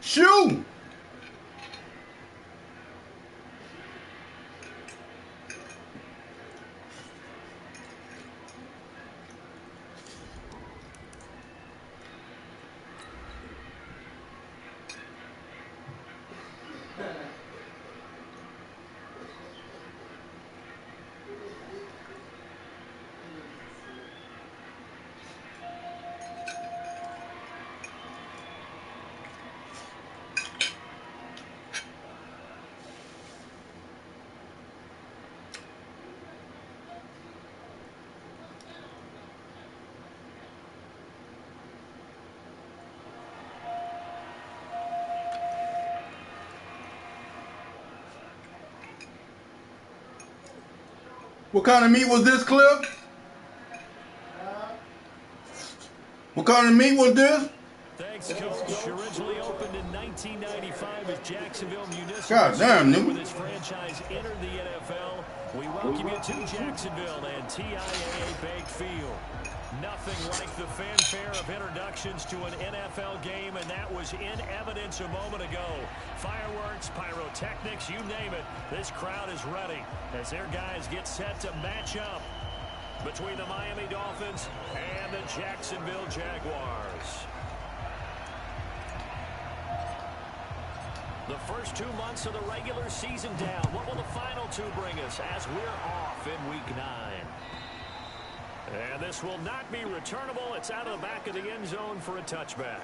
Shoo! What kind of meat was this, Cliff? What kind of meat was this? Thanks, Coach. Originally opened in 1995 as Jacksonville Municipal. God damn, When nigga. this franchise entered the NFL, we welcome you to Jacksonville and TIAA Bank Field. Nothing like the fanfare of introductions to an NFL game, and that was in evidence a moment ago. Fireworks, pyrotechnics, you name it. This crowd is ready as their guys get set to match up between the Miami Dolphins and the Jacksonville Jaguars. The first 2 months of the regular season down. What will the final two bring us as we're off in Week 9? And this will not be returnable. It's out of the back of the end zone for a touchback.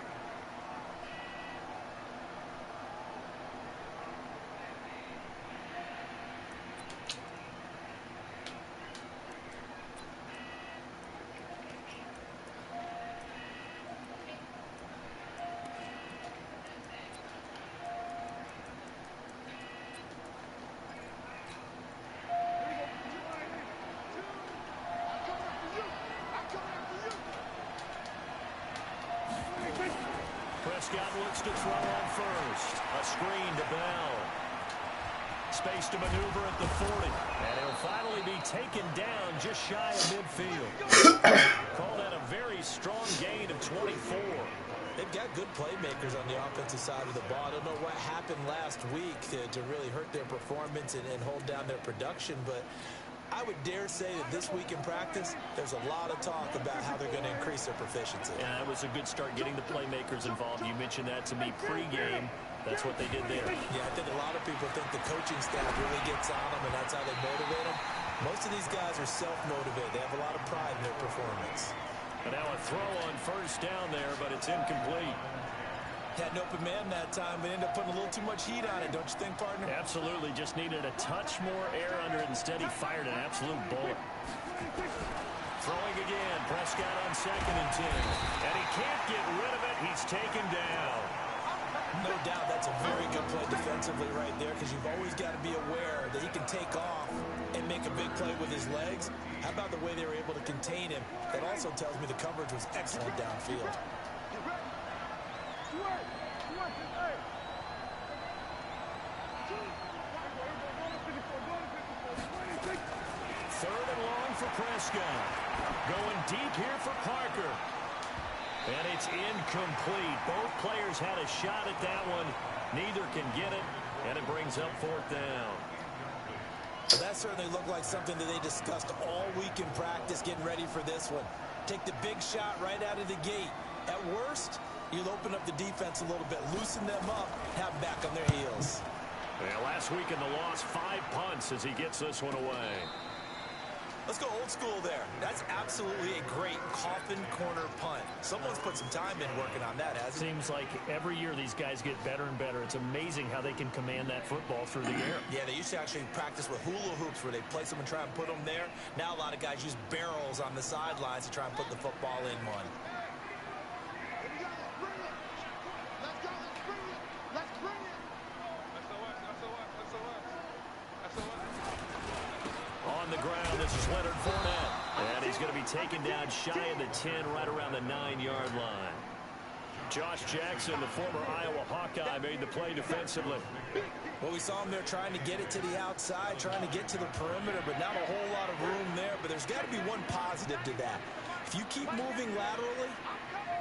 Prescott looks to throw on first. A screen to Bell. Space to maneuver at the 40. And he'll finally be taken down just shy of midfield. Called out a very strong gain of 24. They've got good playmakers on the offensive side of the ball. I don't know what happened last week to really hurt their performance and hold down their production, but I would dare say that this week in practice, there's a lot of talk about how they're going to increase their proficiency. Yeah, that was a good start getting the playmakers involved. You mentioned that to me pregame. That's what they did there. Yeah, I think a lot of people think the coaching staff really gets on them, and that's how they motivate them. Most of these guys are self-motivated. They have a lot of pride in their performance. And now a throw on first down there, but it's incomplete. Had an open man that time, but ended up putting a little too much heat on it, don't you think, partner? Absolutely. Just needed a touch more air under it. Instead, he fired an absolute bullet. Throwing again. Prescott on 2nd and 10. And he can't get rid of it. He's taken down. No doubt that's a very good play defensively right there, because you've always got to be aware that he can take off and make a big play with his legs. How about the way they were able to contain him? That also tells me the coverage was excellent downfield. Third and long for Prescott. Going deep here for Parker. And it's incomplete. Both players had a shot at that one. Neither can get it, and it brings up 4th down. Well, that certainly looked like something that they discussed all week in practice, getting ready for this one. Take the big shot right out of the gate. At worst, you'll open up the defense a little bit, loosen them up, have them back on their heels. Yeah, last week in the loss, 5 punts as he gets this one away. Let's go old school there. That's absolutely a great coffin corner punt. Someone's put some time in working on that, hasn't it? Seems like every year these guys get better and better. It's amazing how they can command that football through the air. Yeah, they used to actually practice with hula hoops where they place them and try and put them there. Now a lot of guys use barrels on the sidelines to try and put the football in one. On the ground, this is Leonard Fournette. And he's going to be taken down shy of the 10, right around the 9-yard line. Josh Jackson, the former Iowa Hawkeye, made the play defensively. Well, we saw him there trying to get it to the outside, trying to get to the perimeter, but not a whole lot of room there. But there's got to be one positive to that. If you keep moving laterally,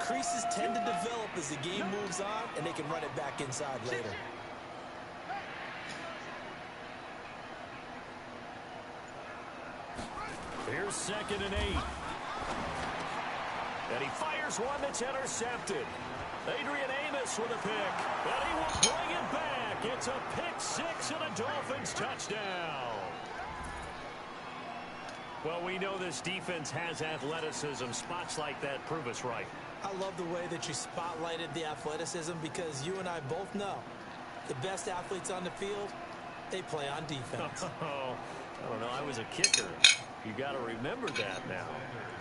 creases tend to develop as the game moves on, and they can run it back inside later. Here's 2nd and 8. And he fires one that's intercepted. Adrian Amos with a pick. And he will bring it back. It's a pick 6 and a Dolphins touchdown. Well, we know this defense has athleticism. Spots like that prove us right. I love the way that you spotlighted the athleticism because you and I both know the best athletes on the field, they play on defense. Oh, I don't know. I was a kicker. You got to remember that now.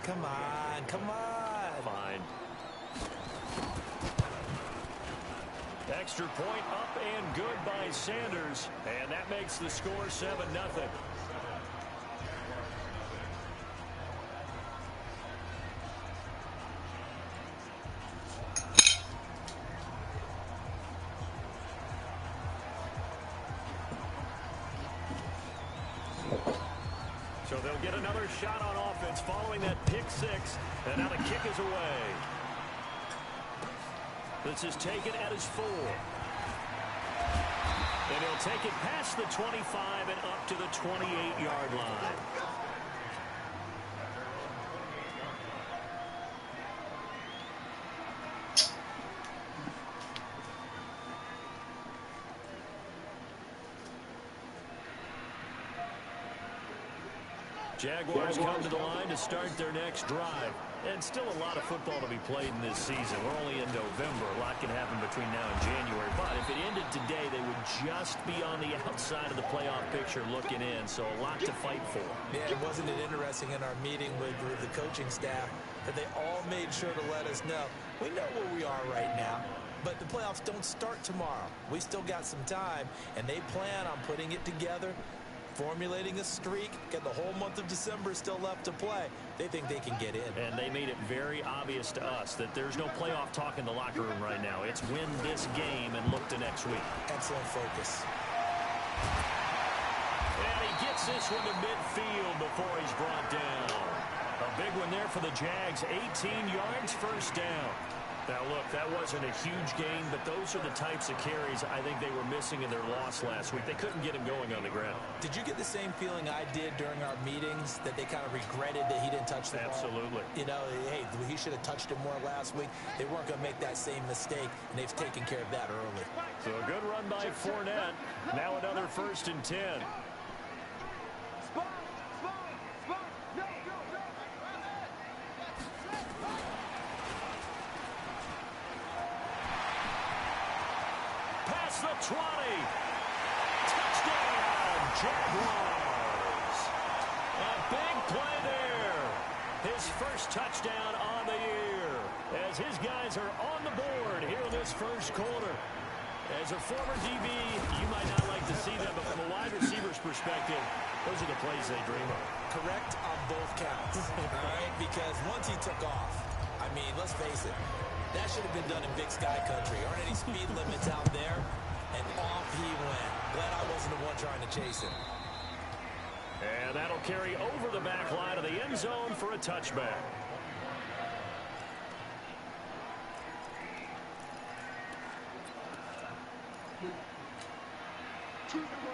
Come on, come on. Fine. Extra point up and good by Sanders. And that makes the score 7-0. So they'll get another shot on offense following that pick 6. And now the kick is away. This is taken at his 4. And he'll take it past the 25 and up to the 28-yard line. Jaguars come to the line to start their next drive. And still a lot of football to be played in this season. We're only in November. A lot can happen between now and January. But if it ended today, they would just be on the outside of the playoff picture looking in. So a lot to fight for. Yeah, wasn't it interesting in our meeting with the coaching staff that they all made sure to let us know. We know where we are right now. But the playoffs don't start tomorrow. We still got some time. And they plan on putting it together, formulating a streak, got the whole month of December still left to play. They think they can get in. And they made it very obvious to us that there's no playoff talk in the locker room right now. It's win this game and look to next week. Excellent focus. And he gets this one to midfield before he's brought down. A big one there for the Jags. 18 yards, first down. Now, look, that wasn't a huge gain, but those are the types of carries I think they were missing in their loss last week. They couldn't get him going on the ground. Did you get the same feeling I did during our meetings, that they kind of regretted that he didn't touch the ball? Absolutely. You know, hey, he should have touched it more last week. They weren't going to make that same mistake, and they've taken care of that early. So a good run by Fournette. Now another 1st and 10. The 20. Touchdown, Jaguars. A big play there. His first touchdown on the year. As his guys are on the board here in this first quarter. As a former DB, you might not like to see them, but from a wide receiver's perspective, those are the plays they dream of. Correct on both counts. All right, because once he took off, I mean, let's face it, that should have been done in Big Sky Country. Aren't any speed limits out there? And off he went. Glad I wasn't the one trying to chase him. And that'll carry over the back line of the end zone for a touchback.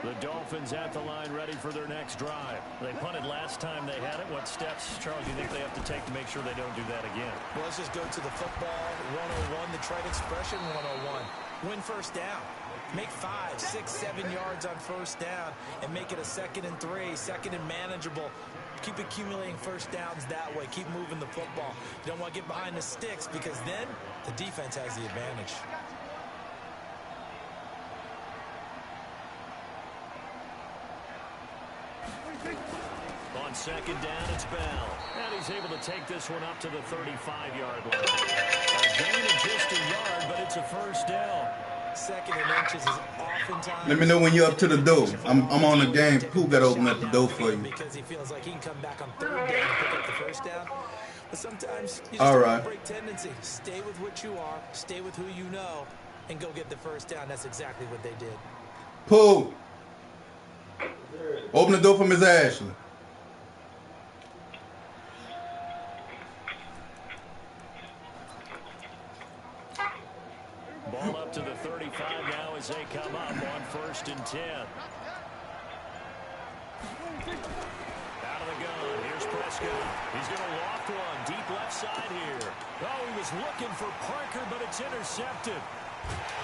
The Dolphins at the line ready for their next drive. They punted last time they had it. What steps, Charles, do you think they have to take to make sure they don't do that again? Well, let's just go to the football 101, the trite expression 101. Win first down. Make 5, 6, 7 yards on first down and make it a 2nd and 3, 2nd and manageable. Keep accumulating first downs that way. Keep moving the football. You don't want to get behind the sticks because then the defense has the advantage. On 2nd down, it's Bell. And he's able to take this one up to the 35-yard line. A gain of just a yard, but it's a first down. 2nd and inches is oftentimes. Let me know when you're up to the door. I'm on the game. Who got to open up the door for you? Because he feels like he can come back on 3rd down and pick up the first down. But sometimes you just All have right. a break tendency. Stay with what you are. Stay with who you know. And go get the first down. That's exactly what they did. Pull. Open the door for Miss Ashley. 35 now as they come up on 1st and 10. Out of the gun. Here's Prescott. He's going to loft one. Deep left side here. Oh, he was looking for Parker, but it's intercepted.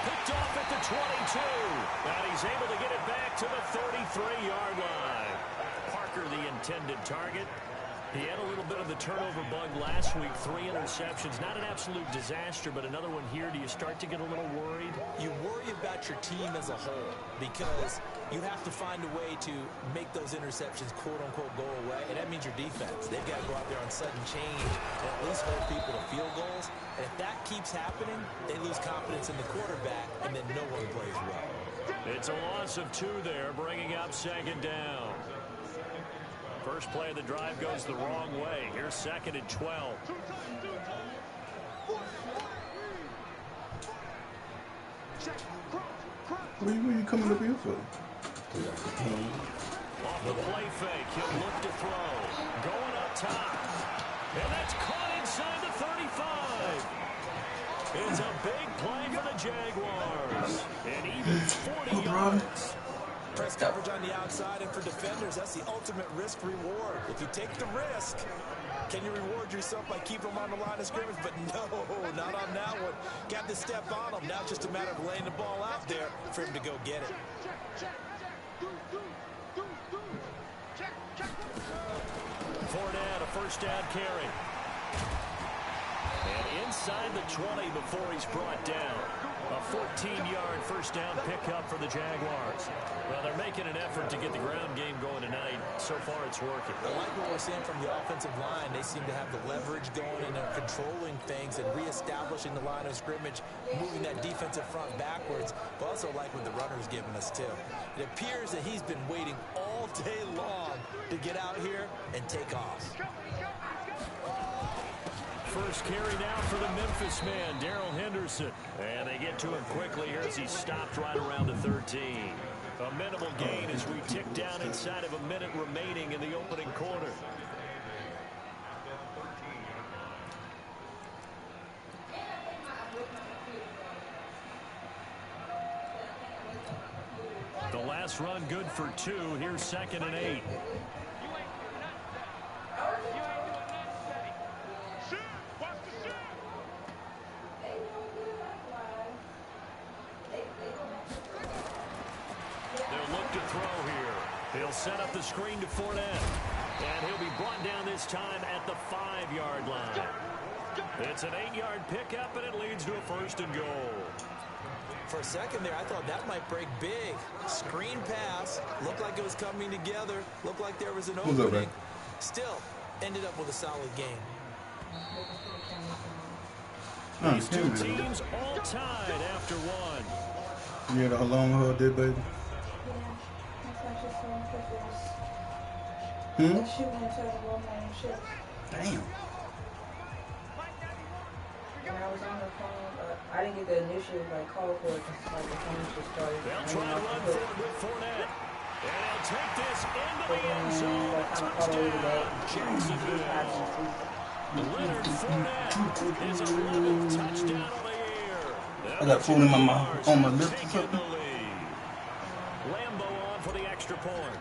Picked off at the 22. And he's able to get it back to the 33-yard line. Parker, the intended target. He had a little bit of the turnover bug last week. 3 interceptions. Not an absolute disaster, but another one here. Do you start to get a little worried? You worry about your team as a whole because you have to find a way to make those interceptions, quote-unquote, go away. And that means your defense. They've got to go out there on sudden change and at least hold people to field goals. And if that keeps happening, they lose confidence in the quarterback, and then no one plays well. It's a loss of 2 there, bringing up 2nd down. First play of the drive goes the wrong way. Here's 2nd and 12. What are you coming up here for? Off the play fake, he'll look to throw. Going up top. And that's caught inside the 35. It's a big play for the Jaguars. And even 40 yards. Press coverage on the outside, and for defenders, that's the ultimate risk-reward. If you take the risk, can you reward yourself by keeping them on the line of scrimmage? But no, not on that one. Got to step on them. Now it's just a matter of laying the ball out there for him to go get it. Fournette, a first down carry. And inside the 20 before he's brought down. A 14-yard first down pickup for the Jaguars. Well, they're making an effort to get the ground game going tonight. So far, it's working. I like what we're seeing from the offensive line. They seem to have the leverage going, and they're controlling things and reestablishing the line of scrimmage, moving that defensive front backwards. But also like what the runner's giving us, too. It appears that he's been waiting all day long to get out here and take off. First carry now for the Memphis man, Darrell Henderson. And they get to him quickly here as he's stopped right around the 13. A minimal gain as we tick down inside of a minute remaining in the opening quarter. The last run good for 2. Here's 2nd and 8. He'll set up the screen to Fournette. And he'll be brought down this time at the 5-yard line. It's an 8-yard pickup, and it leads to a 1st and goal. For a second there, I thought that might break big. Screen pass. Looked like it was coming together. Looked like there was an opening. Still, ended up with a solid game. These two teams all tied after 1. You hear how long her did, baby? Damn. When I was on the phone, I didn't get the initial call for it because the phone just started. They'll try to run forward with Fournette. And he'll take this into the end zone. Touchdown, Jacksonville. Leonard Fournette is 11th touchdown of the year. I got food in my mouth, on my lips or something. Lambo on for the extra point.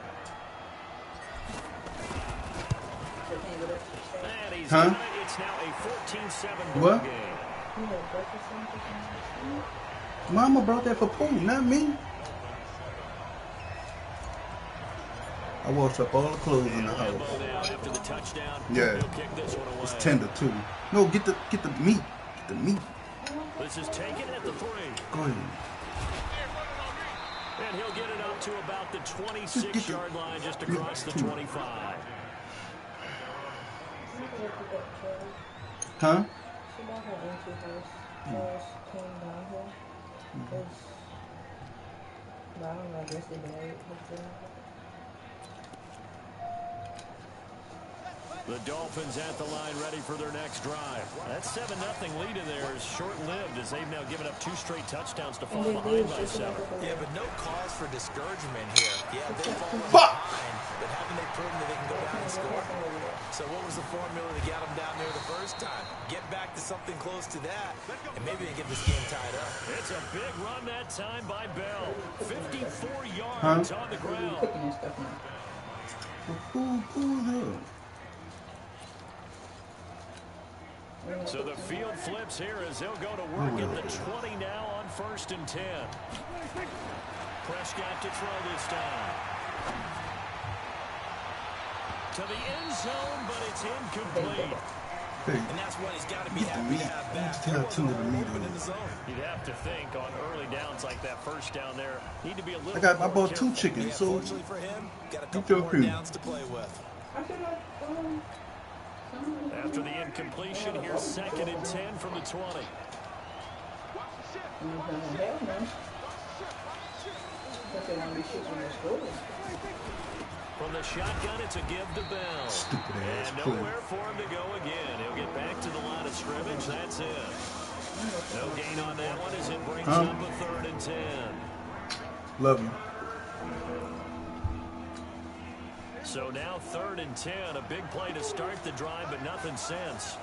Huh? It's now a 14-7 what? game. Mama brought that for Pooh, not me. I washed up all the clothes in the house. After the touchdown, yeah, kick this one away. It's tender too. No, get the meat. Get the meat. This is taken at the 3. Go ahead. And he'll get it up to about the 26-yard line, just across the 25. She Huh? bought her empty house. Came down here. But I don't know, I guess they married. The Dolphins at the line ready for their next drive. That 7-0 lead in there is short-lived as they've now given up 2 straight touchdowns to fall behind by 7. Yeah, but no cause for discouragement here. Yeah, they've fallen Fuck! behind, but haven't they proven that they can go down and score? So what was the formula to get them down there the first time? Get back to something close to that, and maybe they get this game tied up. It's a big run that time by Bell. 54 yards on the ground. So the field flips here as they'll go to work at the 20 now on 1st and 10. Prescott to throw this time. To the end zone, but it's incomplete. And that's what he's got to be happy to have back. You'd have to think on early downs like that first down there, need to be a little I bought 2 chickens, so fortunately for him, got a couple more downs to play with. After the incompletion, here's 2nd and 10 from the 20. From the shotgun, it's a give to Bell. And nowhere for him to go again. He'll get back to the line of scrimmage. That's it. No gain on that one as it brings up a 3rd and 10. Love you. So now 3rd and 10. A big play to start the drive, but nothing since.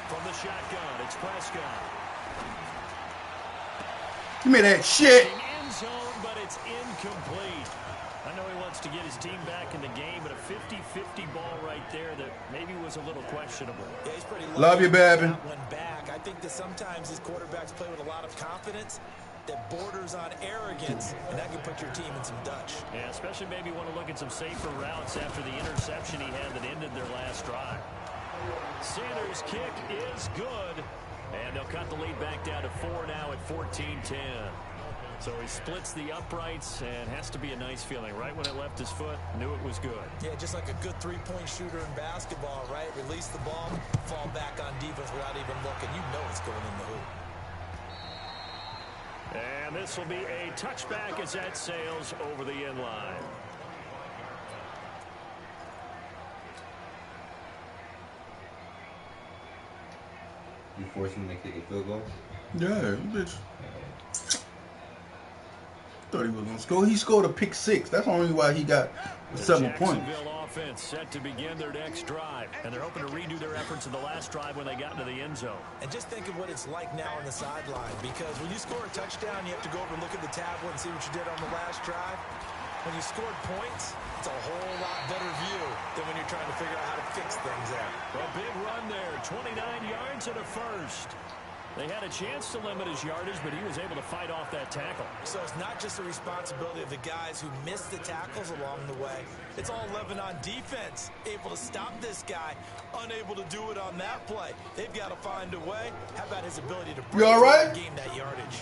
From the shotgun, it's Prescott. Give me that shit. End zone, but it's incomplete. I know he wants to get his team back in the game, but a 50-50 ball right there that maybe was a little questionable. Yeah, he's pretty love you, baby. Back. I think that sometimes these quarterbacks play with a lot of confidence that borders on arrogance, and that can put your team in some Dutch. Yeah, especially maybe want to look at some safer routes after the interception he had that ended their last drive. Sanders' kick is good, and they'll cut the lead back down to 4 now at 14-10. So he splits the uprights, and has to be a nice feeling. Right when it left his foot, knew it was good. Yeah, just like a good three-point shooter in basketball, right? Release the ball, fall back on defense without even looking. You know it's going in the hoop. And this will be a touchback as that sails over the end line. You forced him to kick a field goal? Yeah, bitch. Thought he was gonna score. He scored a pick 6. That's only why he got 7 points. Jacksonville offense set to begin their next drive, and they're hoping to redo their efforts in the last drive when they got into the end zone. And just think of what it's like now on the sideline, because when you score a touchdown, you have to go over and look at the tablet and see what you did on the last drive. When you scored points, it's a whole lot better view than when you're trying to figure out how to fix things there. A big run there, 29 yards and a first. They had a chance to limit his yardage, but he was able to fight off that tackle. So it's not just the responsibility of the guys who missed the tackles along the way. It's all living on defense. Able to stop this guy, unable to do it on that play. They've got to find a way. How about his ability to break gain that yardage?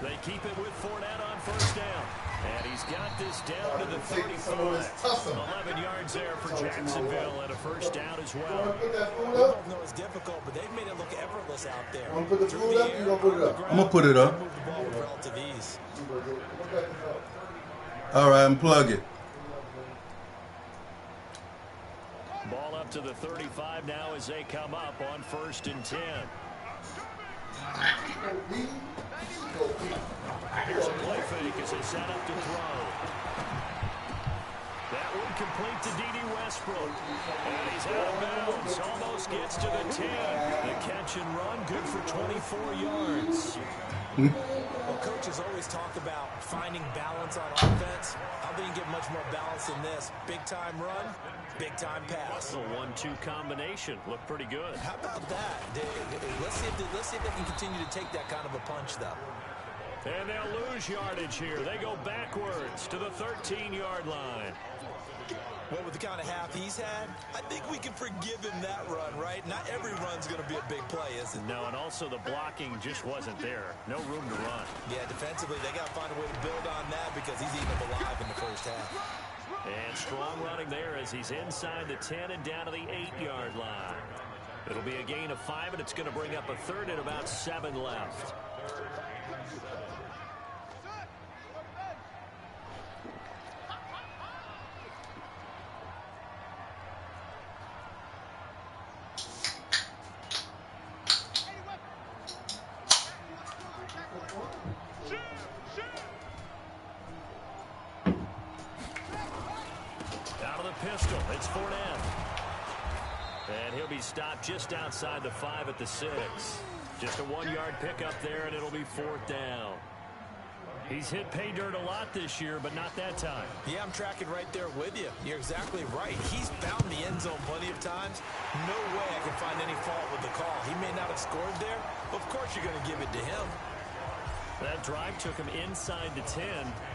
They keep it with Fournette on first down. And he's got this down to the 35. 11 yards there for Jacksonville and a first down as well. We both know it's difficult, but they've made it look effortless out there. I'm gonna put the food up, you're gonna put it up. I'm gonna put it up. Move the ball with relative ease. All right, unplug it. Ball up to the 35 now as they come up on 1st and 10. Here's a play fake as they set up to throw. That one complete to D.D. Westbrook. And he's out of bounds. Almost gets to the 10. The catch and run, good for 24 yards. Well, coaches always talk about finding balance on offense. How they can get much more balance than this. Big-time run, big-time pass. A 1-2 combination. Looked pretty good. How about that? Let's see if they can continue to take that kind of a punch, though. And they'll lose yardage here. They go backwards to the 13-yard line. Well, with the kind of half he's had, I think we can forgive him that run, right? Not every run's going to be a big play, is it? No, and also the blocking just wasn't there. No room to run. Yeah, defensively, they got to find a way to build on that because he's eating them alive in the first half. And strong running there as he's inside the 10 and down to the 8-yard line. It'll be a gain of 5, and it's going to bring up a third and about 7 left. be stopped just outside the 5 at the 6. Just a 1-yard pickup there, and it'll be 4th down. He's hit pay dirt a lot this year, but not that time. Yeah, I'm tracking right there with you. You're exactly right. He's found the end zone plenty of times. No way I can find any fault with the call. He may not have scored there. Of course you're going to give it to him. That drive took him inside the 10.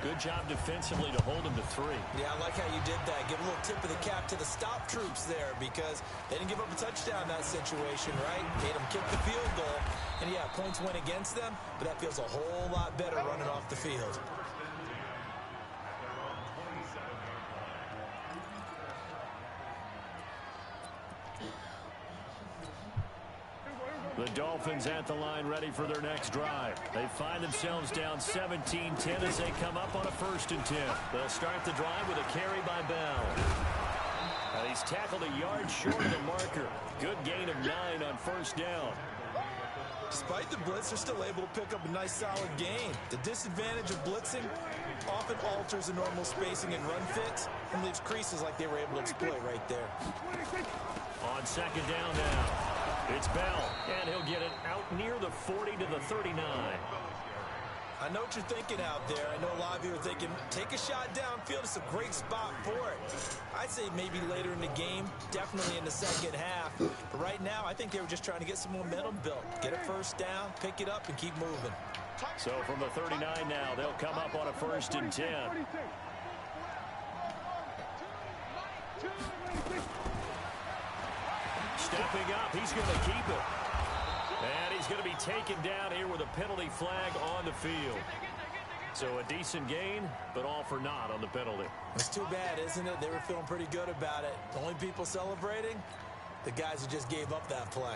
Good job defensively to hold him to 3. Yeah, I like how you did that. Give a little tip of the cap to the stop troops there because they didn't give up a touchdown in that situation, right? Made them kick the field goal. And, yeah, points went against them, but that feels a whole lot better running off the field. The Dolphins at the line ready for their next drive. They find themselves down 17-10 as they come up on a 1st and 10. They'll start the drive with a carry by Bell. He's tackled a yard short of the marker. Good gain of 9 on 1st down. Despite the blitz, they're still able to pick up a nice solid gain. The disadvantage of blitzing often alters the normal spacing and run fits and leaves creases like they were able to exploit right there. On 2nd down now, it's Bell, and he'll get it out near the 40 to the 39. I know what you're thinking out there. I know a lot of you are thinking, take a shot downfield. It's a great spot for it. I'd say maybe later in the game, definitely in the second half. But right now, I think they were just trying to get some momentum built. Get a 1st down, pick it up, and keep moving. So from the 39 now, they'll come up on a 1st and 10. Stepping up, he's going to keep it. And he's going to be taken down here with a penalty flag on the field. So a decent gain, but all for naught on the penalty. It's too bad, isn't it? They were feeling pretty good about it. The only people celebrating, the guys who just gave up that play.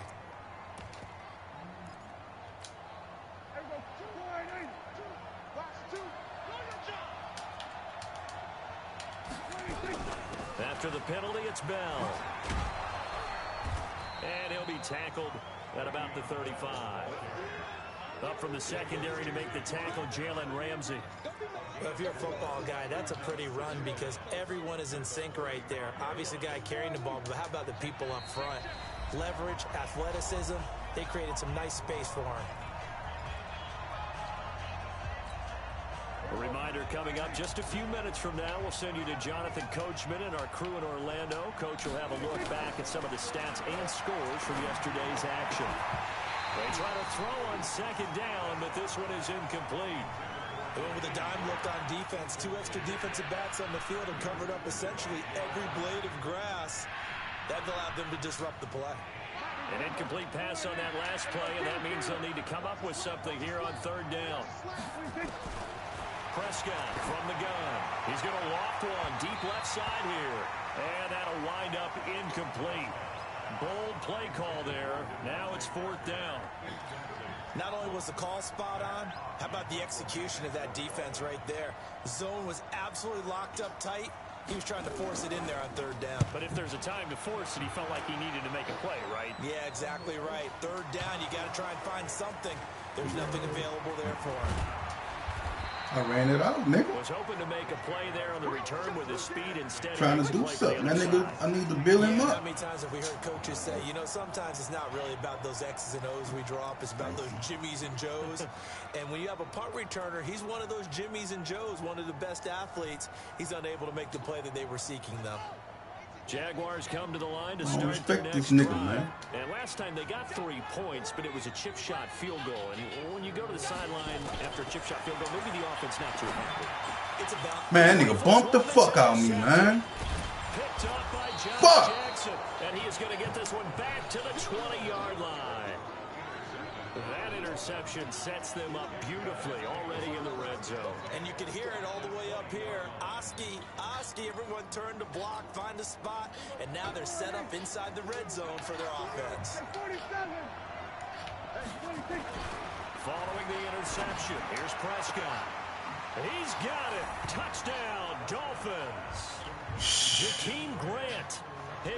After the penalty, it's Bell. And he'll be tackled at about the 35. Up from the secondary to make the tackle, Jalen Ramsey. Well, if you're a football guy, that's a pretty run because everyone is in sync right there. Obviously, the guy carrying the ball, but how about the people up front? Leverage, athleticism, they created some nice space for him. A reminder coming up just a few minutes from now, we'll send you to Jonathan Coachman and our crew in Orlando. Coach will have a look back at some of the stats and scores from yesterday's action. They try to throw on 2nd down, but this one is incomplete. They went with a dime look on defense. 2 extra defensive backs on the field and covered up essentially every blade of grass. That allowed them to disrupt the play. An incomplete pass on that last play, and that means they'll need to come up with something here on 3rd down. Prescott from the gun. He's going to loft one deep left side here. And that'll wind up incomplete. Bold play call there. Now it's 4th down. Not only was the call spot on, how about the execution of that defense right there? The zone was absolutely locked up tight. He was trying to force it in there on 3rd down. But if there's a time to force it, he felt like he needed to make a play, right? Yeah, exactly right. 3rd down, you got to try and find something. There's nothing available there for him. I ran it out, nigga. Was hoping to make a play there on the return with his speed instead. Trying to do something. That nigga, I need to build him up. How many times have we heard coaches say, you know, sometimes it's not really about those X's and O's we draw up. It's about those Jimmies and Joes. And when you have a punt returner, he's one of those Jimmies and Joes, one of the best athletes. He's unable to make the play that they were seeking, though. Jaguars come to the line to I don't start respect their this next nigga, drive. man. And last time they got 3 points, but it was a chip shot field goal. And when you go to the sideline after a chip shot field goal, maybe the offense not too happy. It's about Man, that nigga bumped the fuck out of me, man. Picked up by Josh Fuck. Jackson, and he is going to get this one back to the 20-yard line. That interception sets them up beautifully already in the red zone. And you can hear it all the way up here. Oski, everyone turned to block, find a spot, and now they're set up inside the red zone for their offense. Following the interception, here's Prescott. He's got it. Touchdown, Dolphins. Jakeem Grant.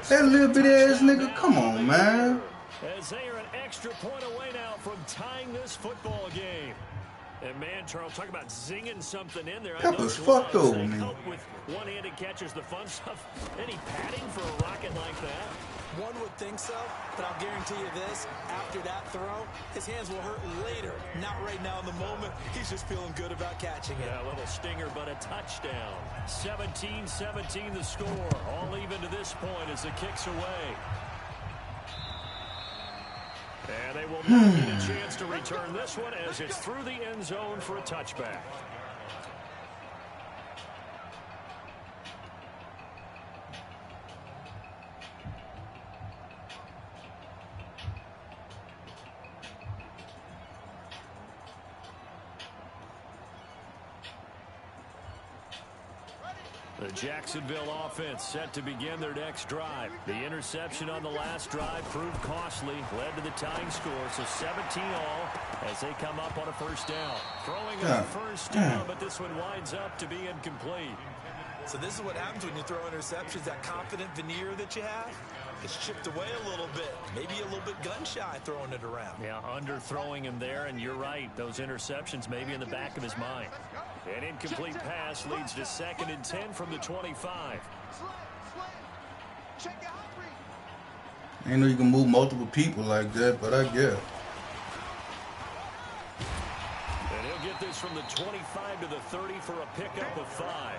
That little bit ass nigga, come on, man. As they are an extra point away now from tying this football game. And man, Charles, talk about zinging something in there. Pepper's fucked over me. Help with one-handed catches, the fun stuff. Any padding for a rocket like that? One would think so, but I'll guarantee you this, after that throw, his hands will hurt later, not right now in the moment. He's just feeling good about catching it. Yeah, a little stinger, but a touchdown. 17-17 the score, all even to this point as the kick's away. And they will not get a chance to return this one as it's through the end zone for a touchback. The Jacksonville offense set to begin their next drive. The interception on the last drive proved costly, led to the tying score, so 17 all as they come up on a first down. Throwing on first down, but this one winds up to be incomplete. So this is what happens when you throw interceptions. That confident veneer that you have, it's chipped away a little bit. Maybe a little bit gun-shy throwing it around. Yeah, underthrowing him there, and you're right. Those interceptions may be in the back of his mind. An incomplete pass leads to 2nd and 10 from the 25. I didn't know you can move multiple people like that, but I guess. And he'll get this from the 25 to the 30 for a pickup of 5.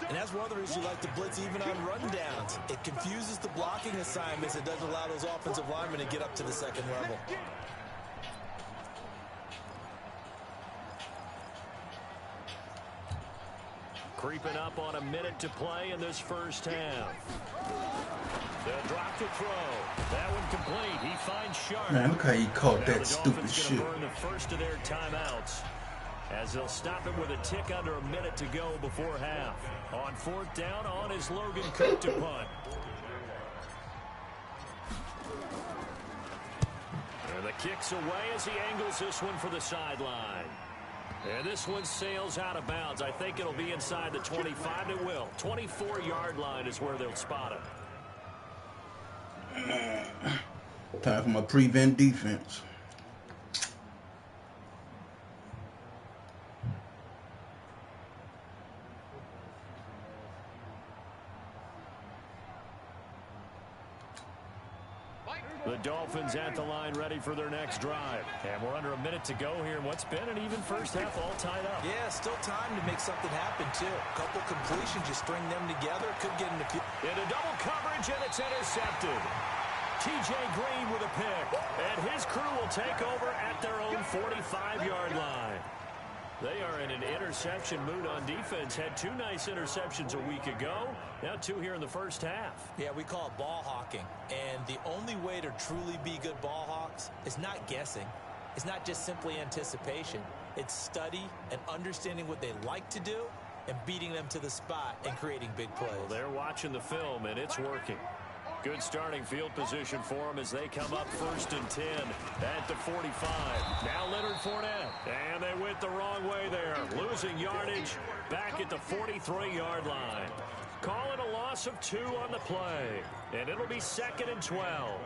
And that's one of the reasons you like to blitz even on rundowns. It confuses the blocking assignments. It doesn't allow those offensive linemen to get up to the second level. Creeping up on a minute to play in this first half. They'll drop the throw. That one complete. He finds Sharp. Man, look how he caught Now that stupid shit. burn the first of their timeouts as they'll stop him with a tick under a minute to go before half. On 4th down, on is Logan Cook to punt. And the kick's away as he angles this one for the sideline. And this one sails out of bounds. I think it'll be inside the 25. It will. 24-yard line is where they'll spot it. Time for my prevent defense. The Dolphins at the line ready for their next drive. And we're under a minute to go here in what's been an even first half all tied up. Yeah, still time to make something happen, too. A couple completions, just string them together. Could get into Into double coverage, and it's intercepted. T.J. Green with a pick. And his crew will take over at their own 45-yard line. They are in an interception mood on defense. Had 2 nice interceptions a week ago. Now 2 here in the first half. Yeah, we call it ball hawking. And the only way to truly be good ball hawks is not guessing. It's not just simply anticipation. It's study and understanding what they like to do and beating them to the spot and creating big plays. Well, they're watching the film, and it's working. Good starting field position for them as they come up 1st and 10 at the 45. Now Leonard Fournette. And they went the wrong way there. Losing yardage back at the 43-yard line. Calling a loss of 2 on the play. And it'll be 2nd and 12.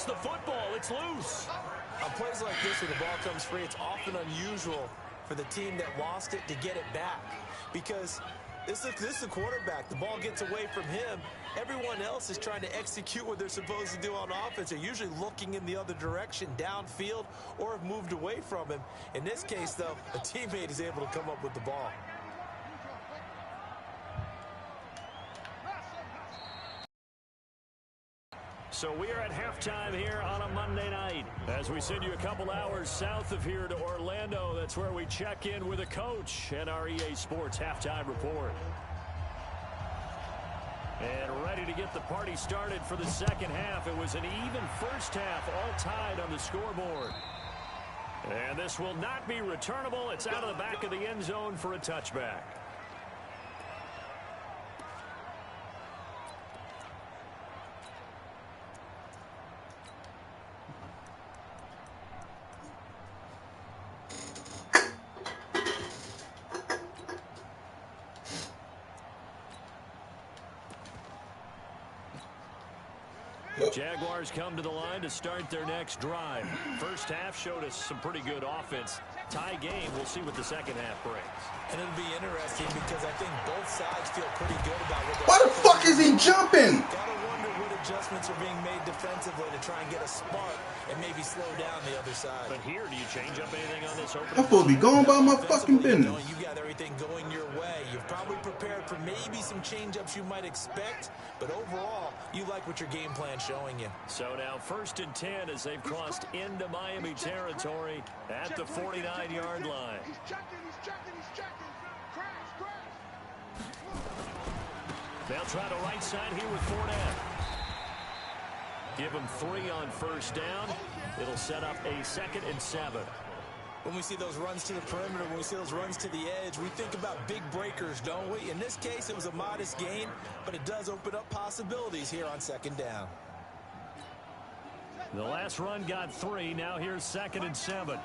The football, it's loose. On plays like this where the ball comes free, it's often unusual for the team that lost it to get it back, because this is the quarterback. The ball gets away from him. Everyone else is trying to execute what they're supposed to do on offense. They're usually looking in the other direction, downfield, or have moved away from him. In this case, though, a teammate is able to come up with the ball. So we are at halftime here on a Monday night. As we send you a couple hours south of here to Orlando, that's where we check in with a coach and our EA Sports halftime report. And ready to get the party started for the second half. It was an even first half, all tied on the scoreboard. And this will not be returnable. It's out of the back of the end zone for a touchback. Jaguars come to the line to start their next drive. First half showed us some pretty good offense. Tie game. We'll see what the second half brings. And it'll be interesting because I think both sides feel pretty good about what Why the fuck is he jumping? Gotta wonder what adjustments are being made defensively to try and get a spark and maybe slow down the other side. But here, do you change up anything on this opening? I'm supposed to be going by my fucking business. You got everything going your way. You've probably prepared for maybe some change-ups you might expect, but overall, you like what your game plan's showing you. So now 1st and 10 as they've crossed into Miami territory at the 49-yard line. He's checking. Crash. They'll try the right side here with Fournette. Give him 3 on first down. It'll set up a 2nd and 7. When we see those runs to the perimeter, when we see those runs to the edge, we think about big breakers, don't we? In this case, it was a modest gain, but it does open up possibilities here on 2nd down. The last run got 3. Now here's 2nd and 7.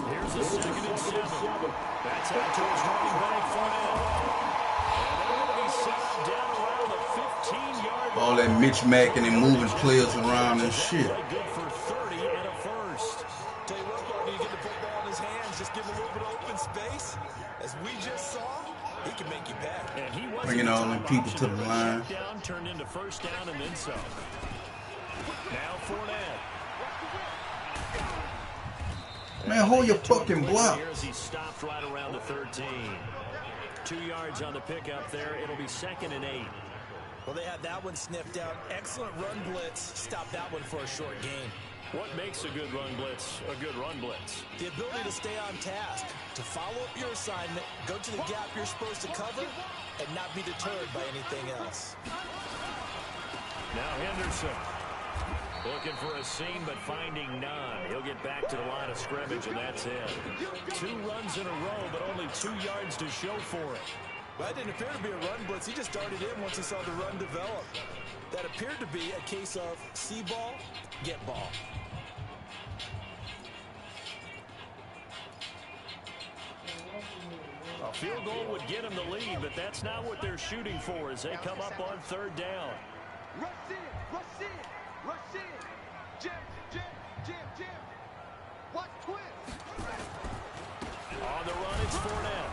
Here's a 2nd and 7. That's out to his running back, Fournette. And they'll be set down around the 15-yard line. All that mismatching and moving players around and shit. Good for 30 and a first. Tell you what, partner, you get the football in his hands, just give him a little bit of open space. As we just saw, he can make you pay. And he Bringing all them people to the line. Down, turned into first down and then some. Now Fournette. Man, hold your fucking block. He stopped right around the 13. 2 yards on the pickup there. It'll be 2nd and 8. Well, they had that one sniffed out. Excellent run blitz. Stop that one for a short gain. What makes a good run blitz a good run blitz? The ability to stay on task, to follow up your assignment, go to the gap you're supposed to cover, and not be deterred by anything else. Now Henderson. Looking for a seam, but finding none. He'll get back to the line of scrimmage, and that's it. 2 runs in a row, but only 2 yards to show for it. That didn't appear to be a run blitz. He just darted in once he saw the run develop. That appeared to be a case of see ball, get ball. A field goal would get him the lead, but that's not what they're shooting for as they come up on 3rd down. Rush in. Jam. Watch twist. On the run, it's Fournette.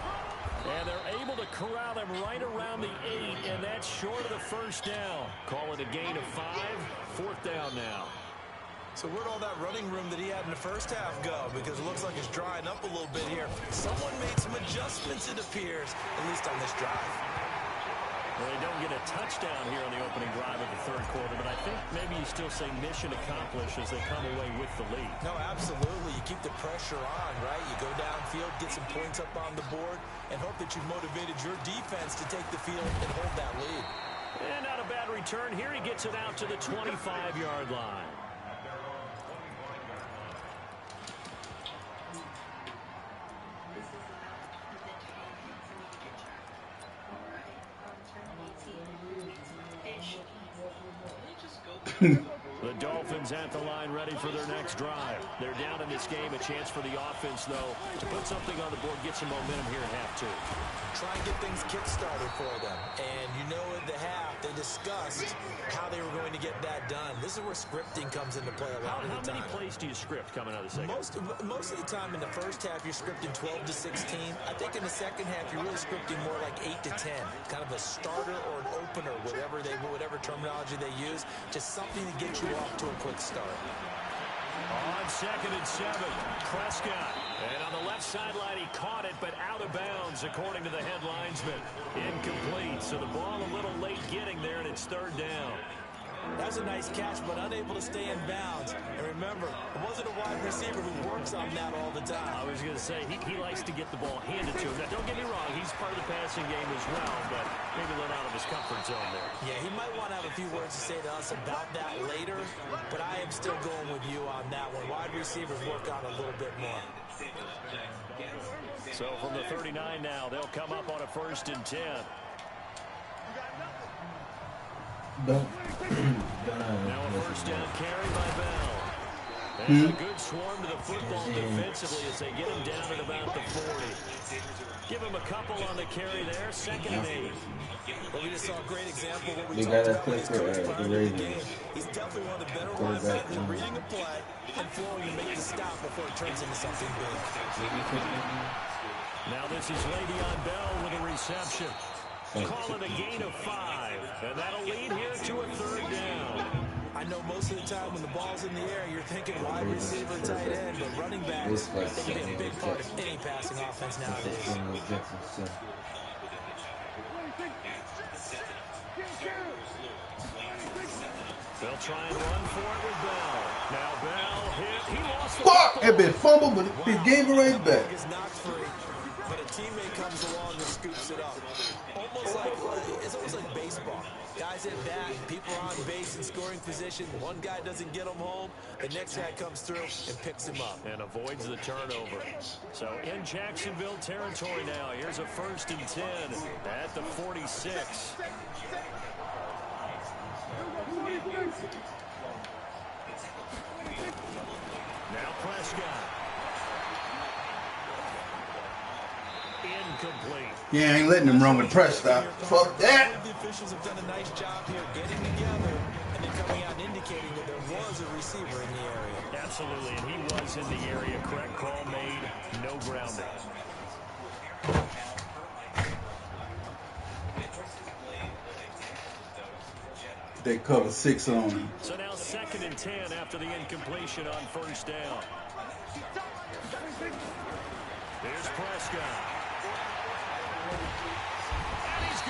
And they're able to corral him right around the 8, and that's short of the first down. Call it a gain of 5. 4th down now. So where'd all that running room that he had in the first half go? Because it looks like it's drying up a little bit here. Someone made some adjustments, it appears, at least on this drive. Well, they don't get a touchdown here on the opening drive of the 3rd quarter, but I think maybe you still say mission accomplished as they come away with the lead. No, absolutely. You keep the pressure on, right? You go downfield, get some points up on the board, and hope that you've motivated your defense to take the field and hold that lead. And not a bad return here. He gets it out to the 25-yard line. The Dolphins at the line ready for their next drive. They're down in this game. A chance for the offense, though, to put something on the board, get some momentum here at half 2. Try and get things kick-started for them. And you know at the half, they discussed how they were going to get that done. This is where scripting comes into play a lot of the time. How many plays do you script coming out of the second? Most of the time in the first half, you're scripting 12 to 16. I think in the second half, you're really scripting more like 8 to 10. Kind of a starter or an opener, whatever terminology they use. Just something to get you off to a quick start. On 2nd and 7, Prescott. And on the left sideline, he caught it, but out of bounds, according to the head linesman. Incomplete, so the ball a little late getting there, and it's 3rd down. That's a nice catch, but unable to stay in bounds. And remember, it wasn't a wide receiver who works on that all the time. I was going to say, he likes to get the ball handed to him. Now, don't get me wrong, he's part of the passing game as well, but maybe a little out of his comfort zone there. Yeah, he might want to have a few words to say to us about that later, but I am still going with you on that one. Wide receivers work on a little bit more. So from the 39 now, they'll come up on a 1st and 10. Don't. Now a 1st down carry by Bell. And a good swarm to the football defensively as they get him down at about the 40. Give him a couple on the carry there. 2nd and 8. Well, we just saw a great example of what we They talked got a about with his clip for coach prior the to the Ravens. game. He's definitely one of the better Quarterback, linebackers at reading a play and flowing to make the stop before it turns into something big. Now this is Le'Veon Bell with a reception. Call it a gain of 5. And that'll lead here to a 3rd down. I know most of the time when the ball's in the air, you're thinking wide receiver, tight end, but running backs, they can be a big part of any passing offense nowadays. They'll try and run for it with Bell. Now Bell hit. He lost the Fuck! football. That been fumbled, but he gave it right back. Is knocked free, but a teammate comes along and scoops it up. It's almost like baseball. Guys at bat, people are on base in scoring position. One guy doesn't get him home. The next guy comes through and picks him up. And avoids the turnover. So in Jacksonville territory now. Here's a 1st and 10 at the 46. Now Prescott. Incomplete. Yeah, I ain't letting him run with Prescott. Fuck that. The officials have done a nice job here getting together and then coming out and indicating that there was a receiver in the area. Absolutely, and he was in the area. Correct call made. No grounding. They cover 6 on him. So now 2nd and 10 after the incompletion on 1st down. Here's Prescott.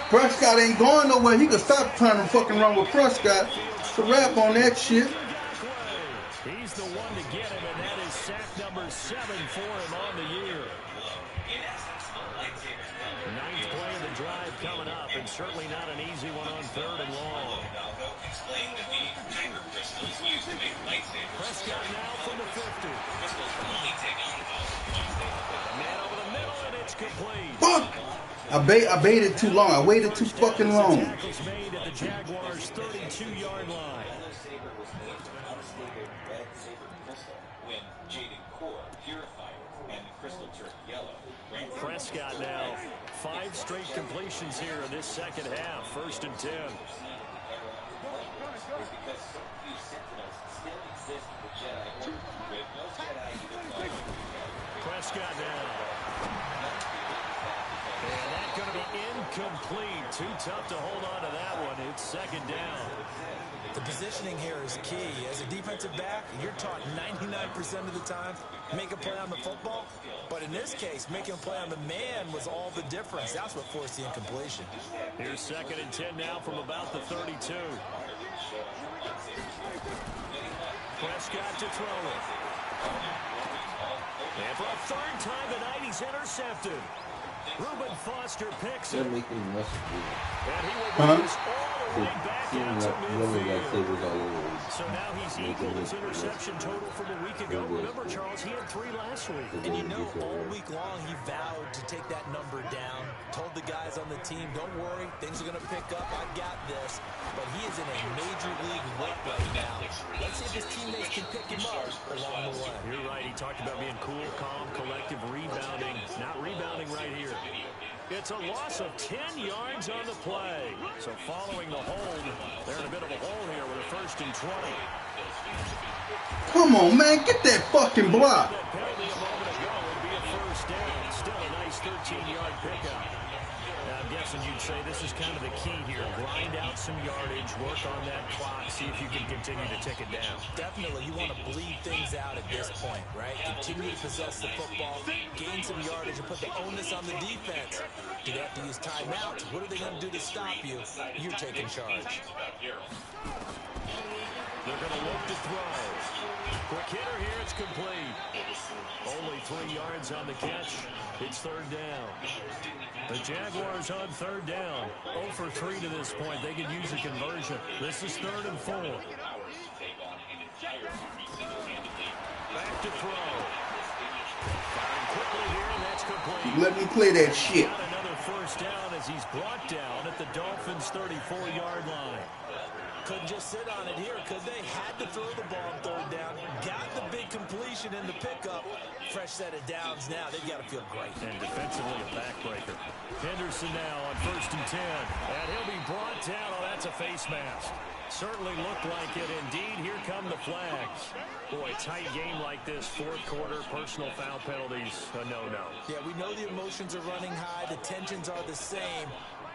Prescott ain't going nowhere. He could stop trying to fucking run with Prescott. It's a wrap on that shit. He's the one to get him, and that is sack number 7 for him on the year. 9th play of the drive coming up, and certainly not an easy one on 3rd and long. Prescott now from the 50. Man over the middle, and it's complete. Fuck! I baited too long. I waited too fucking long. Tackles made at the Jaguars' 32-yard line. Prescott now 5 straight completions here in this 2nd half. 1st and 10. Prescott now. And that's going to be incomplete. Too tough to hold on to that one. It's 2nd down. The positioning here is key. As a defensive back, you're taught 99% of the time, make a play on the football. But in this case, making a play on the man was all the difference. That's what forced the incompletion. Here's 2nd and 10 now from about the 32. Prescott to throw it. And for a 3rd time tonight, he's intercepted. Reuben Foster picks it. They're making muscle food. And he will race all the way back out to Like midfield. sabers all over. So now he's equaled his interception total from a week ago. Remember, Charles, he had 3 last week. And you know, all week long, he vowed to take that number down. Told the guys on the team, don't worry, things are going to pick up. I got this. But he is in a major league rut right now. Let's see if his teammates can pick him up along the way. You're right. He talked about being cool, calm, collective, rebounding. Not rebounding right here. It's a loss of 10 yards on the play. So following the hold, they're in a bit of a hole here with a 1st and 20. Come on, man. Get that fucking block. That penalty a moment ago would be a 1st down. Still a nice 13-yard pickup. Now, I'm guessing you'd say this is kind of the key here. Grind out some yardage, work on that clock, see if you can continue to tick it down. Definitely, you want to bleed things out at this point, right? Continue to possess the football, gain some yardage, and put the onus on the defense. Do they have to use timeouts? What are they going to do to stop you? You're taking charge. They're going to look to throw. Quick hitter here, it's complete. Only 3 yards on the catch. It's 3rd down. The Jaguars on 3rd down. 0 for 3 to this point. They could use a conversion. This is 3rd and 4. Back to throw. Firing quickly here, and that's complete. Let me play that shit. Another first down as he's brought down at the Dolphins' 34-yard line. Couldn't just sit on it here, could they? Had to throw the ball on third down. Got the big completion in the pickup. Fresh set of downs now. They've got to feel great. And defensively a backbreaker. Henderson now on 1st and 10. And he'll be brought down. Oh, that's a face mask. Certainly looked like it. Indeed, here come the flags. Boy, tight game like this, fourth quarter, personal foul penalties, a no-no. Yeah, we know the emotions are running high. The tensions are the same.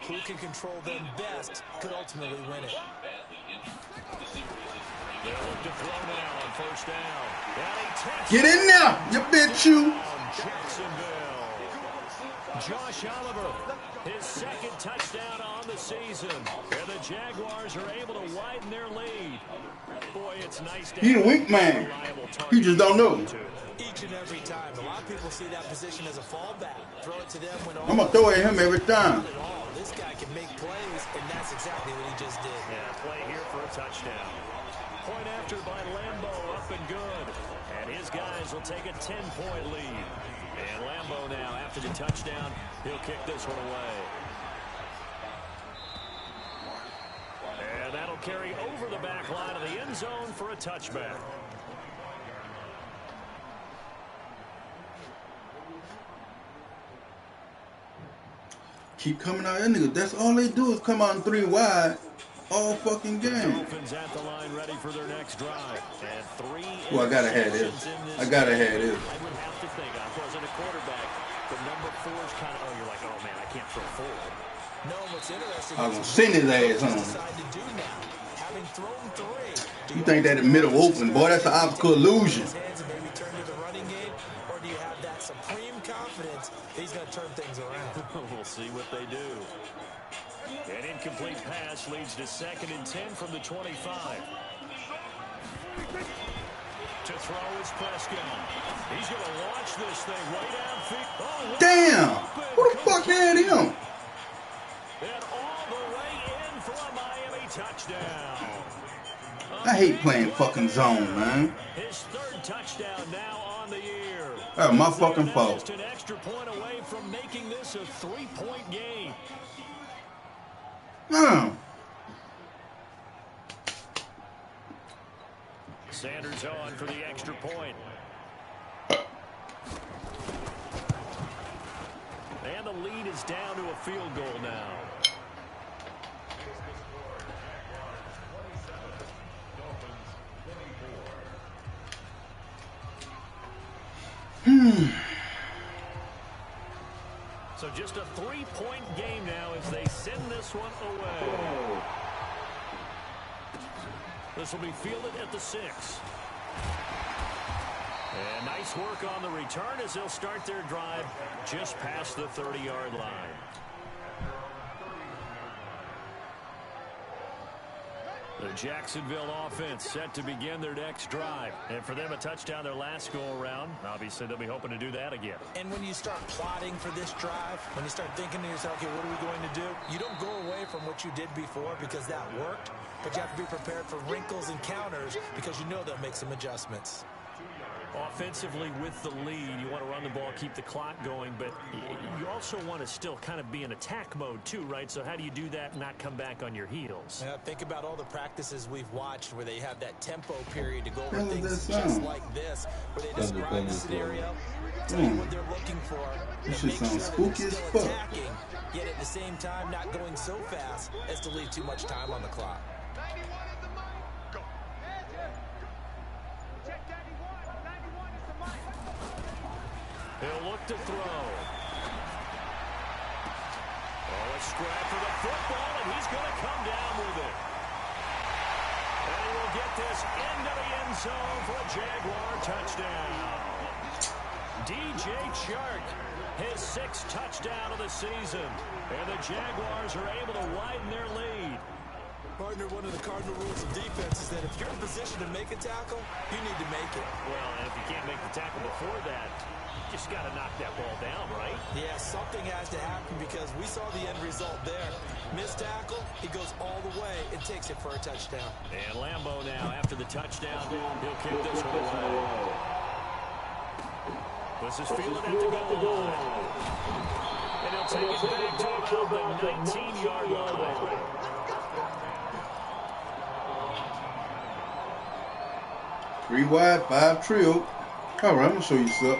Who can control them best could ultimately win it. They'll look to throw now on first down. Get in there, you bitch, you. Jacksonville. Josh Oliver, his second touchdown on the season. And the Jaguars are able to widen their lead. Boy, it's nice to He a weak man. He just don't know. Each and every time. A lot of people see that position as a fallback. Throw it to them when all I'm going to throw it at him every time. This guy can make plays, and that's exactly what he just did. Yeah, play here for a touchdown. Point after by Lambo, up and good. And his guys will take a 10-point lead. And Lambo now, after the touchdown, he'll kick this one away. And that'll carry over the back line of the end zone for a touchback. Keep coming out, that nigga. That's all they do is come out in 3 wide all fucking game. Dolphins at the line, ready for their next drive. And 3. Well, I gotta have this. I gotta have this. I would have to think, I wasn't a quarterback, but number 4 is kind of, oh, you're like, oh man, I can't throw forward. No, what's interesting I was gonna send his ass home. to do now. Having thrown 3. You think that the middle open, boy? That's an optical illusion. Maybe turn to the running game, or do you have that supreme confidence he's going to turn things around? We'll see what they do. An incomplete pass leads to 2nd and 10 from the 25. To throw is Prescott. He's going to launch this thing way downfield. Oh, damn! Who the fuck had him? And all the way in for a Miami touchdown. I hate playing fucking zone, man. His 3rd touchdown now on the year. That's my fucking fault. Just an extra point away from making this a 3-point game. No. Sanders on for the extra point. And the lead is down to a field goal now. So just a 3-point game now as they send this one away. This will be fielded at the 6. And nice work on the return as they'll start their drive just past the 30-yard line. The Jacksonville offense set to begin their next drive. And for them, a touchdown their last go-around. Obviously, they'll be hoping to do that again. And when you start plotting for this drive, when you start thinking to yourself, okay, what are we going to do? You don't go away from what you did before because that worked. But you have to be prepared for wrinkles and counters because you know they'll make some adjustments. Offensively with the lead, you want to run the ball, keep the clock going, but you also want to still kind of be in attack mode too, right? So how do you do that and not come back on your heels? Think about all the practices we've watched where they have that tempo period to go over things just like this, where they describe the scenario, tell you what they're looking for, This and shit make sure sounds that spooky they're as still fuck. attacking, yet at the same time not going so fast as to leave too much time on the clock. 91 is the money. Go. Check 91. 91 is the money. He'll look to throw. Oh, a scrap for the football, and he's going to come down with it. And he will get this into the end zone for a Jaguar touchdown. DJ Chark, his 6th touchdown of the season. And the Jaguars are able to widen their lead. Partner, one of the cardinal rules of defense is that if you're in position to make a tackle, you need to make it. Well, and if you can't make the tackle before that, you just got to knock that ball down, right? Yeah, something has to happen because we saw the end result there. Missed tackle, he goes all the way and takes it for a touchdown. And Lambo now, after the touchdown, he'll kick this one away. This is fielded at the goal line. And he'll take it back to about the 19-yard line. Three wide, 5 trio. All right, I'm gonna show you something.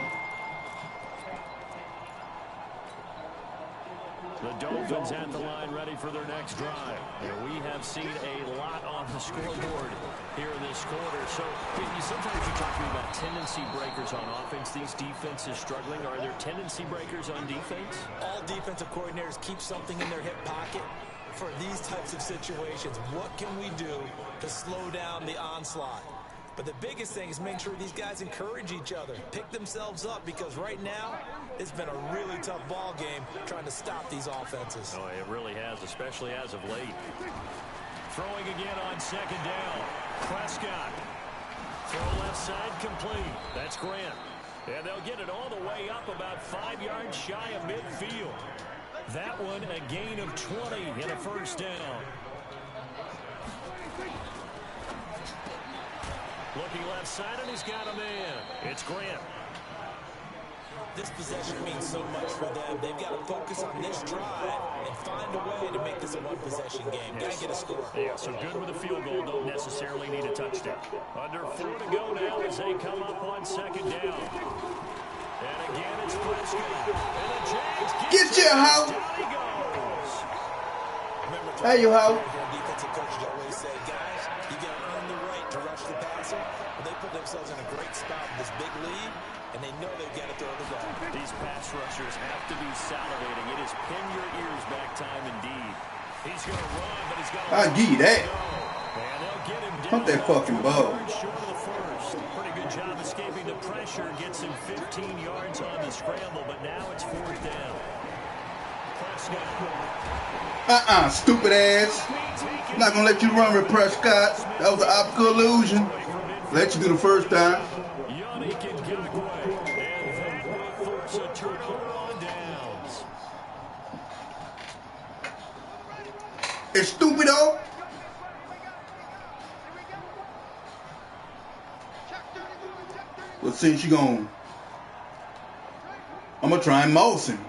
The Dolphins at the line ready for their next drive. And we have seen a lot on the scoreboard here in this quarter. So sometimes you talk to me about tendency breakers on offense. These defenses struggling. Are there tendency breakers on defense? All defensive coordinators keep something in their hip pocket for these types of situations. What can we do to slow down the onslaught? But the biggest thing is make sure these guys encourage each other, pick themselves up, because right now it's been a really tough ball game trying to stop these offenses. Oh, it really has, especially as of late. Throwing again on second down. Prescott. Throw left side complete. That's Grant. And they'll get it all the way up about 5 yards shy of midfield. That one a gain of 20 and a first down. Looking left side, and he's got a man. It's Grant. This possession means so much for them. They've got to focus on this drive and find a way to make this a one-possession game. Got to get a score. Yeah, so good with a field goal. Don't necessarily need a touchdown. Under 4 to go now as they come up on second down. And again, it's Prescott. And the Jags Get your house. Down he goes. Remember, Hey, you how? defensive coaches always say, guys, you got to earn the right to rush the passer. But they put themselves in a great spot with this big lead, and they know they've got to throw the ball. These pass rushers have to be salivating. It is pin your ears back time indeed. He's going to run, but he's got to I'll give you that. and they'll get him down. Pump that fucking ball. Short of the first. Pretty good job escaping the pressure. Gets him 15 yards on the scramble, but now it's 4th down. Prescott. Stupid ass. I'm not gonna let you run with Prescott. That was an optical illusion. Let you do the first time. Yannick Ngakoue. And that will force a turnover on downs. It's stupid though. Well, since you gone, I'm gonna try and mouse him.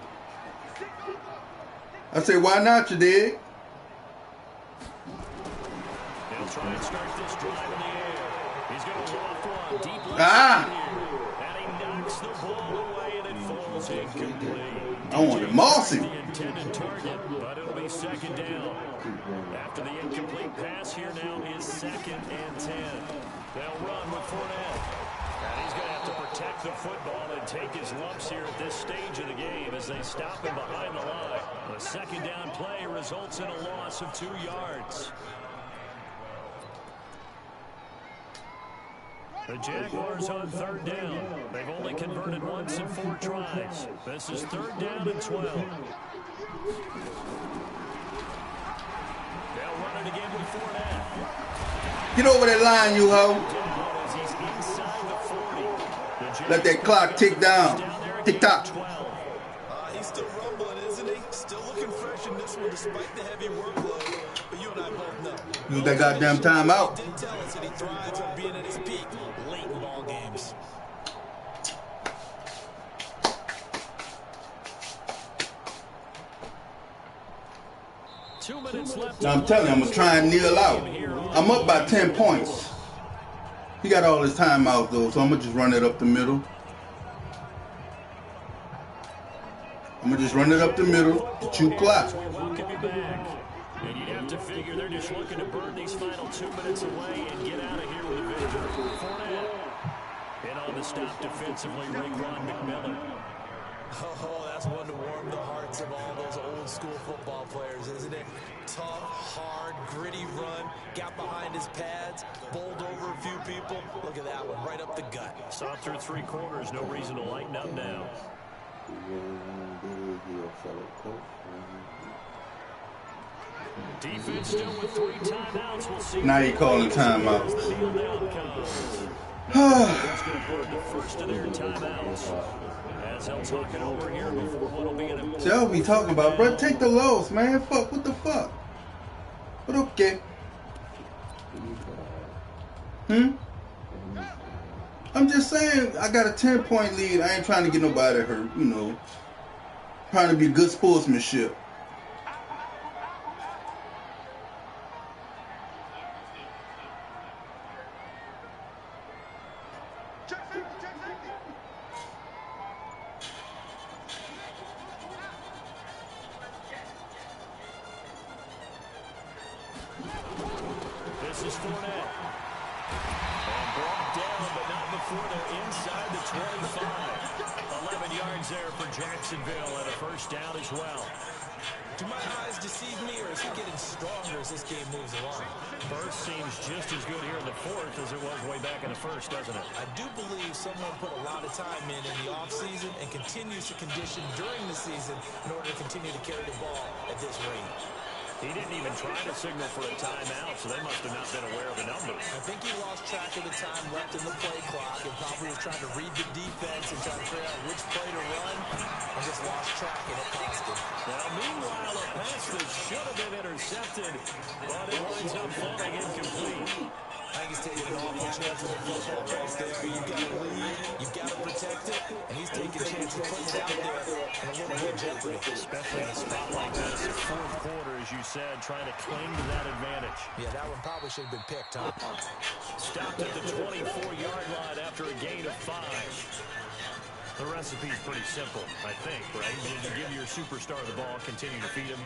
I say, why not, you dig? They'll try and start this drive in the air. He's going to loft one deep left Ah! here. And he knocks the ball away, and it falls incomplete. I want to mouse him. The intended target, but it'll be second down. After the incomplete pass, here now is 2nd and 10. They'll run with Fournette. And he's going to have to protect the football and take his lumps here at this stage of the game as they stop him behind the line. The second down play results in a loss of 2 yards. The Jaguars on 3rd down. They've only converted once in 4 tries. This is 3rd down and 12. They'll run it again with Fournette. Get over that line, you hoe. Let that clock tick down. Tick tock. He's still rumbling, isn't he? Still looking fresh in this one despite the heavy workload. But you and I both know. Use that goddamn timeout. Didn't tell us that he thrives on being at his peak late in ball games. Now I'm telling you, I'm going to try and kneel out. I'm up by 10 points. He got all his timeouts though, so I'm going to just run it up the middle. I'm going to just run it up the middle to chew clock. And you have to figure they're just looking to burn these final 2 minutes away and get out of here with a victory. Fournette. And on the stop defensively, Raekwon McMillan. Oh, that's one to warm the hearts of all those old school football players, isn't it? Tough, hard, gritty run, got behind his pads, bowled over a few people. Look at that one, right up the gut. Saw through 3 quarters, no reason to lighten up now. Defense still with 3 timeouts. We'll see. Now you calling timeouts. The first of their timeouts. As they'll talk it over here before what'll be an See, I'll be talking about, bro, take the loss, man. Fuck, what the fuck? But okay. I'm just saying, I got a 10-point lead. I ain't trying to get nobody hurt, you know. Trying to be good sportsmanship. This is Fournette. And brought down, but not before they're inside the 25. 11 yards there for Jacksonville and a first down as well. Do my eyes deceive me, or is he getting stronger as this game moves along? Burst seems just as good here in the fourth as it was way back in the first, doesn't it? I do believe someone put a lot of time in the offseason and continues to condition during the season in order to continue to carry the ball at this rate. He didn't even try to signal for a timeout, so they must have not been aware of the numbers. I think he lost track of the time left in the play clock and probably was trying to read the defense and trying to figure out which play to run and just lost track, and it cost him. Now, meanwhile, a pass that should have been intercepted, but it winds up falling incomplete. I think he's taking an awful chance with the football right there. You've got to lead, you've got to protect it, and he's taking chances putting it out there in a little bit of jeopardy. Especially in a spot like this, fourth quarter, as you said, trying to cling to that advantage. Yeah, that one probably should have been picked, huh? Stopped at the 24-yard line after a gain of 5. The recipe's pretty simple, I think, right? You give your superstar the ball, continue to feed him.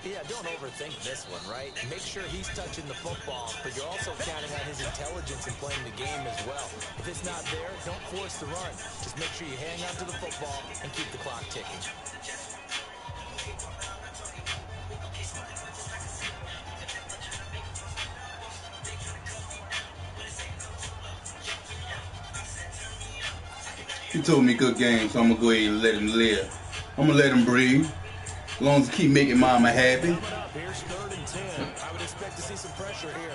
Yeah, don't overthink this one, right? Make sure he's touching the football, but you're also counting on his intelligence in playing the game as well. If it's not there, don't force the run. Just make sure you hang on to the football and keep the clock ticking. He told me good game, so I'm going to go ahead and let him live. I'm going to let him breathe. As long as I keep making mama happy. Coming up, here's 3rd and 10. I would expect to see some pressure here.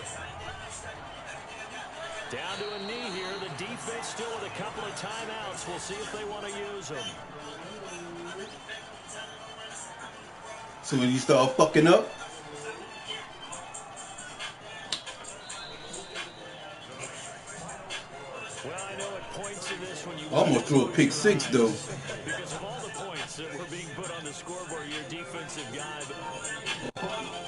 Down to a knee here. The defense still with a couple of timeouts. We'll see if they want to use them. So when you start fucking up, Well, I know at points in this when you almost threw a pick 6 though. because of all the points that were being put on the scoreboard, your defensive guy